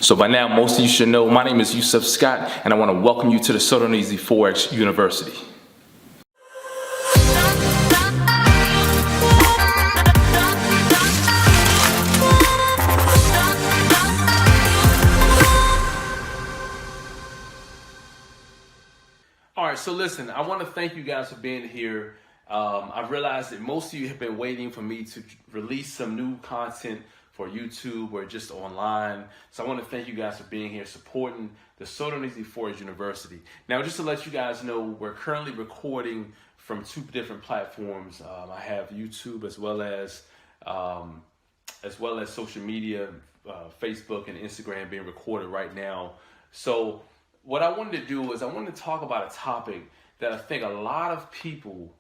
So by now, most of you should know my name is Yusef Scott, and I want to welcome you to the So Darn Easy Forex University. All right, so listen, I want to thank you guys for being here. I've realized that most of you have been waiting for me to release some new content for YouTube or just online. So I want to thank you guys for being here, supporting the So Darn Easy Forex University. Now, just to let you guys know, we're currently recording from two different platforms. I have YouTube as well as social media, Facebook and Instagram being recorded right now. So what I wanted to do is I wanted to talk about a topic that I think a lot of people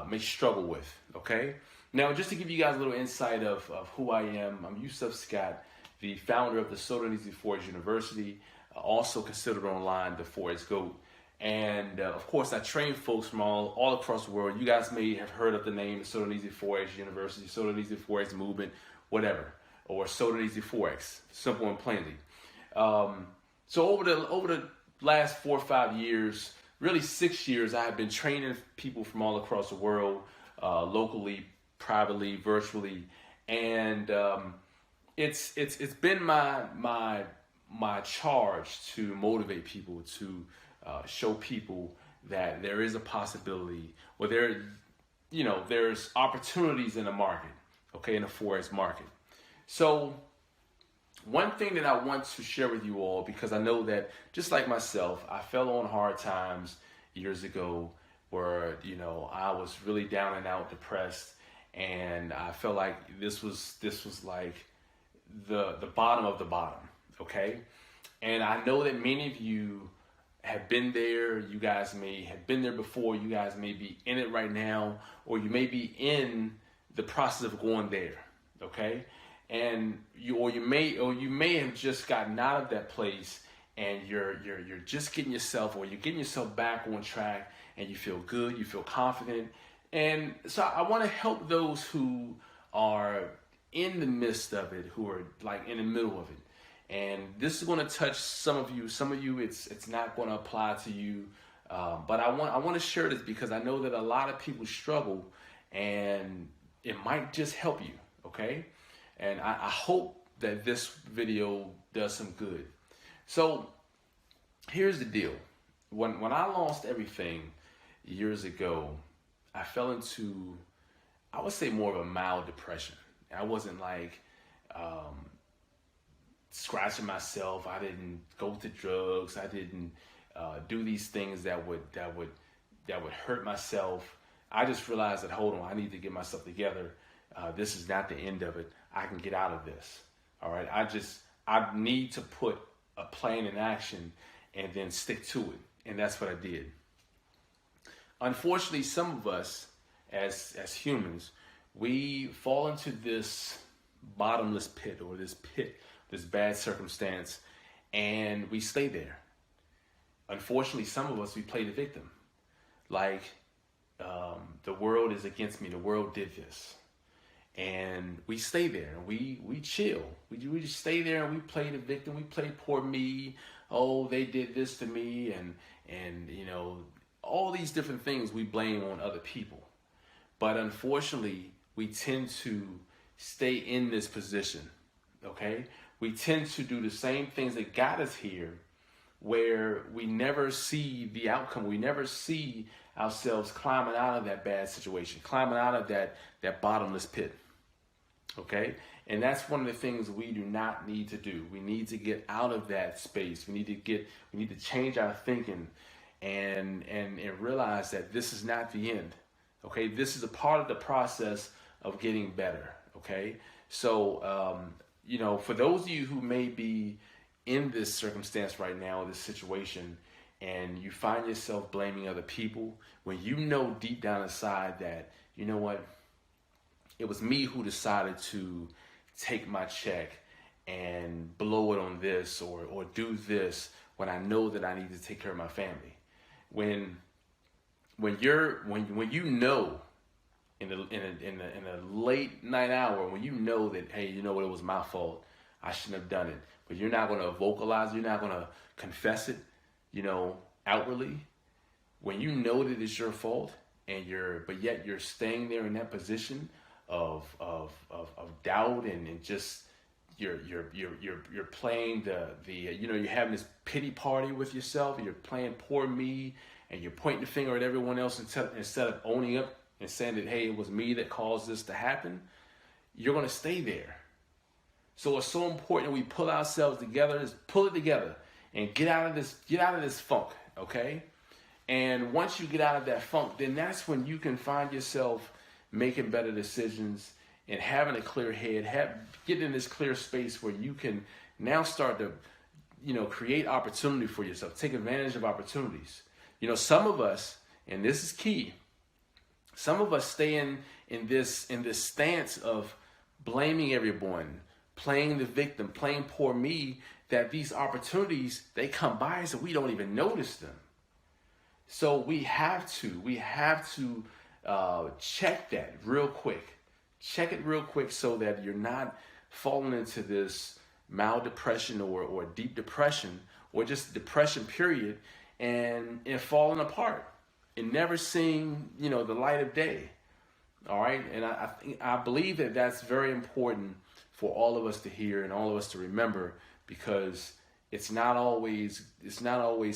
may struggle with, okay? Now, just to give you guys a little insight of who I am, I'm Yusef Scott, the founder of the So Darn Easy Forex University, also considered online the Forex GOAT. And of course, I train folks from all across the world. You guys may have heard of the name So Darn Easy Forex University, So Darn Easy Forex Movement, whatever, or So Darn Easy Forex, simple and plainly. So over the last 4 or 5 years, really 6 years, I have been training people from all across the world, locally, privately, virtually, and it's been my charge to motivate people, to show people that there is a possibility, or there's opportunities in the market, okay, in the Forex market. So one thing that I want to share with you all, because I know that just like myself, I fell on hard times years ago where, I was really down and out, depressed, and I felt like this was like the bottom of the bottom, okay? And I know that many of you have been there. You guys may have been there before. You guys may be in it right now, or you may be in the process of going there, okay? And you may have just gotten out of that place, and you're just getting yourself back on track, and you feel good, you feel confident. And so I want to help those who are in the midst of it, who are like in the middle of it. And this is going to touch some of you. Some of you, it's not going to apply to you. But I want to share this because I know that a lot of people struggle, and it might just help you, okay? And I hope that this video does some good. So here's the deal. When I lost everything years ago, I fell into, I would say, more of a mild depression. I wasn't like scratching myself. I didn't go to drugs. I didn't do these things that would hurt myself. I just realized that, hold on, I need to get myself together. This is not the end of it. I can get out of this. All right. I need to put a plan in action and then stick to it. And that's what I did. Unfortunately, some of us as humans, we fall into this bottomless pit, or this bad circumstance, and we stay there. Unfortunately, some of us, we play the victim. Like, the world is against me. The world did this. And we stay there, and we chill. We just stay there, and we play the victim. We play poor me. Oh, they did this to me, and all these different things we blame on other people. But unfortunately, we tend to stay in this position, okay? We tend to do the same things that got us here, where we never see the outcome. We never see ourselves climbing out of that bad situation, climbing out of that bottomless pit, okay? And that's one of the things we do not need to do. We need to get out of that space. We need to change our thinking and realize that this is not the end, okay? This is a part of the process of getting better, okay? So, for those of you who may be in this circumstance right now, this situation, and you find yourself blaming other people, when you know deep down inside that, you know what, it was me who decided to take my check and blow it on this or do this when I know that I need to take care of my family. When you know in a late night hour, when you know that, hey, you know what, it was my fault. I shouldn't have done it. But you're not going to vocalize, you're not going to confess it, outwardly. When you know that it's your fault, but yet you're staying there in that position of doubt and just you're playing you're having this pity party with yourself, and you're playing poor me, and you're pointing the finger at everyone else instead of owning up and saying that, hey, it was me that caused this to happen. You're going to stay there. So it's so important that we pull ourselves together, just pull it together and get out of this funk, okay? And once you get out of that funk, then that's when you can find yourself making better decisions and having a clear head, get in this clear space where you can now start to, create opportunity for yourself, take advantage of opportunities. Some of us, and this is key, some of us stay in this stance of blaming everyone, playing the victim, playing poor me, that these opportunities, they come by us and we don't even notice them. So we have to check that real quick. Check it real quick so that you're not falling into this mild depression or deep depression or just depression period and falling apart and never seeing, the light of day. All right. And I believe that that's very important for all of us to hear and all of us to remember, because it's not always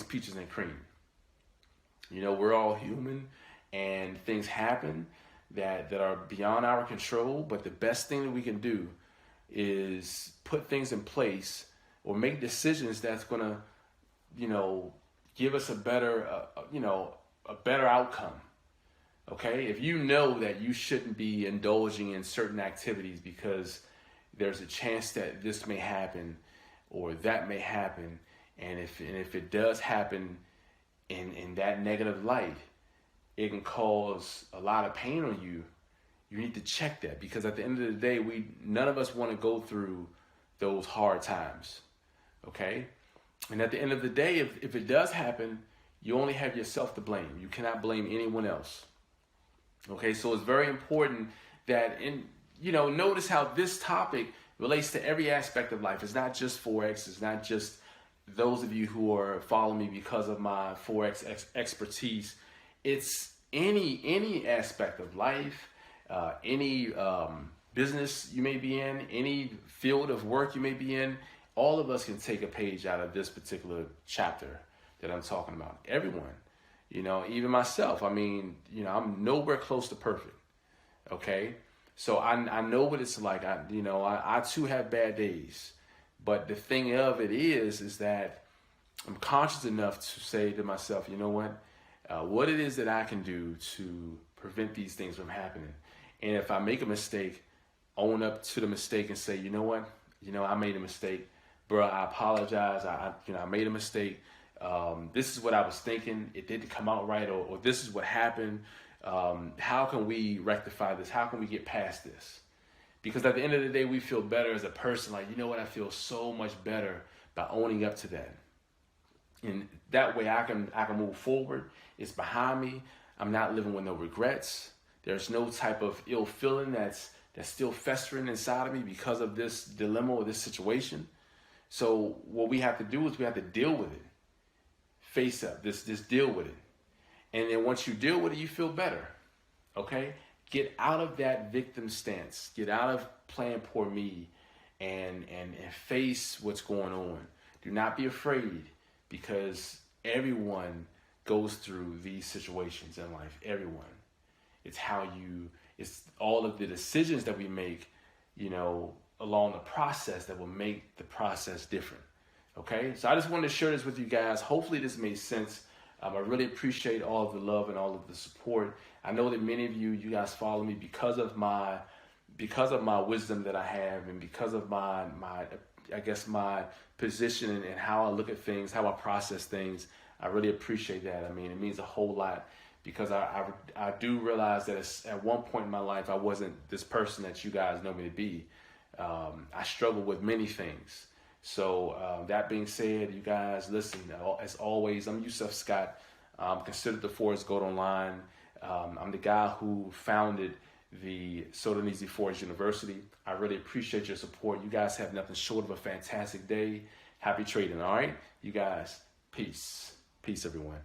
peaches and cream. We're all human and things happen that are beyond our control, but the best thing that we can do is put things in place or make decisions that's going to, give us a better outcome. Okay? If you know that you shouldn't be indulging in certain activities because there's a chance that this may happen or that may happen, and if it does happen in that negative light, it can cause a lot of pain on you. You need to check that, because at the end of the day, none of us want to go through those hard times. Okay? And at the end of the day, if it does happen, you only have yourself to blame. You cannot blame anyone else. Okay? So it's very important that notice how this topic relates to every aspect of life. It's not just Forex. It's not just those of you who are following me because of my Forex expertise. It's any aspect of life, any business you may be in, any field of work you may be in. All of us can take a page out of this particular chapter that I'm talking about. Everyone, even myself. I'm nowhere close to perfect. Okay. So I know what it's like. I too have bad days, but the thing of it is that I'm conscious enough to say to myself, what it is that I can do to prevent these things from happening. And if I make a mistake, own up to the mistake and say, I made a mistake, bro. I apologize. I made a mistake. This is what I was thinking. It didn't come out right, or this is what happened. How can we rectify this? How can we get past this? Because at the end of the day, we feel better as a person. Like, I feel so much better by owning up to that. And that way I can move forward. It's behind me. I'm not living with no regrets. There's no type of ill feeling that's still festering inside of me because of this dilemma or this situation. So what we have to do is we have to deal with it. Face up, just deal with it. And then once you deal with it, you feel better. Okay? Get out of that victim stance. Get out of playing poor me and face what's going on. Do not be afraid, because everyone goes through these situations in life. Everyone. It's all of the decisions that we make, along the process that will make the process different. Okay? So I just wanted to share this with you guys. Hopefully this made sense. I really appreciate all of the love and all of the support. I know that many of you guys follow me because of my wisdom that I have, and because of my position and how I look at things, how I process things. I really appreciate that. It means a whole lot, because I do realize that at one point in my life, I wasn't this person that you guys know me to be. I struggled with many things. So that being said, you guys, listen, as always, I'm Yusef Scott. I'm considered the Forex GOAT online. I'm the guy who founded the So Darn Easy Forex University. I really appreciate your support. You guys have nothing short of a fantastic day. Happy trading, all right? You guys, peace. Peace, everyone.